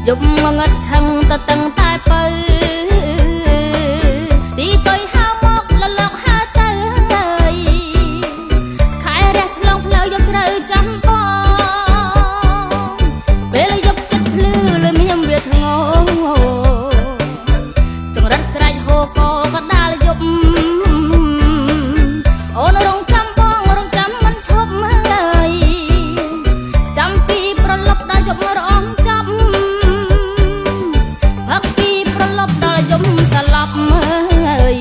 យប់ងងឹតឆឹងតតឹងតែបើទីតុយហៅមកលលកហៅទៅខែរះឆ្លងផ្លូវយកជ្រៅចាំបងពេលយប់ចិត្តភ្លឺលើមៀមវាធ្ងចង្រិតស្រែកហូកក៏ដាល់យប់អូនរងចាំបងរងចាំមិនឈប់ហើយចាំពីប្រឡប់ដល់យប់រងចាប់ផឹកពីប្រឡប់ដល់យប់ស្លាប់ហើយ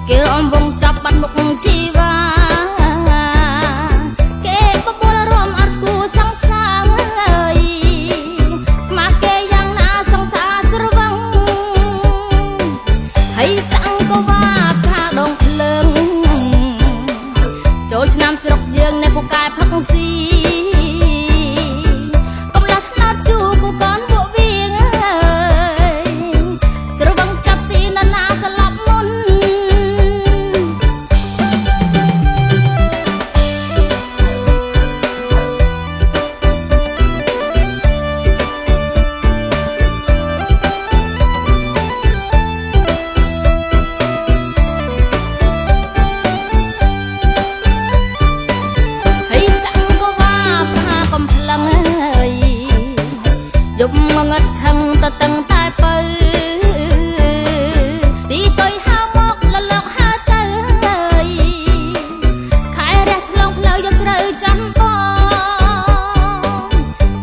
គេរំវងចាប់បាត់មុខជីវ៉ាគេបបួលរំអត់គូសង្សារហើយមកគេយ៉ាងណាសង្សារស្រវឹងហើយសង្កវាថាដងភ្លើងចូលឆ្នាំស្រុកយើងនៅពូកែផឹកស៊ីកំឡះថ្នោតជូគូកនពួកវាងស្រវឹងចាប់ទីណានាស្លាប់មុនយប់ងងឹតឆឹងតតឹងតែបើទីតុយហៅមកលលកហៅទៅខែរះឆ្លងផ្លូវយកជ្រៅចាំបង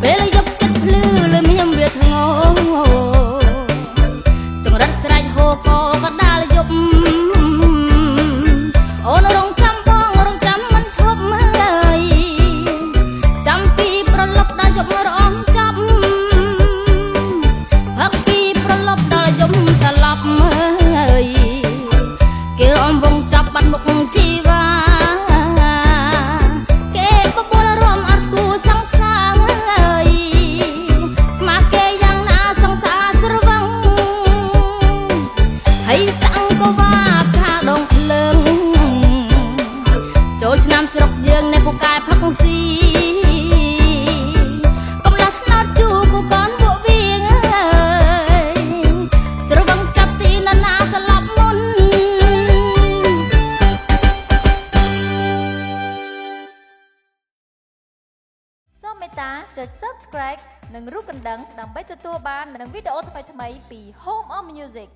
ពេលយប់ចិត្តភ្លឺលើមៀមវាធ្ងចង្រិតស្រែកហូកក៏ដាល់យប់អូនរងចាំបងរងចាំមិនឈប់ហើយចាំពីប្រឡប់ដល់យប់រងចាប់ស្លាប់ហើយគេរំវងចាប់បាត់មុខជីវ៉ាគេបបួលរំអត់គូសង្សារហើយមកគេយ៉ាងណាសង្សារស្រវឹងហើយសង្កវាថាដងភ្លើងចូលឆ្នាំស្រុកយើងនៅពូកែផឹកស៊ីកំឡះថ្នោតជូគូកនពួកវាងស្រវឹងចាប់ទីណានាស្លាប់មុនសូមមេត្តាចុច Subscribe និងរូបកណ្ដឹងដើម្បីទទួលបាននូវវីដេអូថ្មីៗពី Home of Music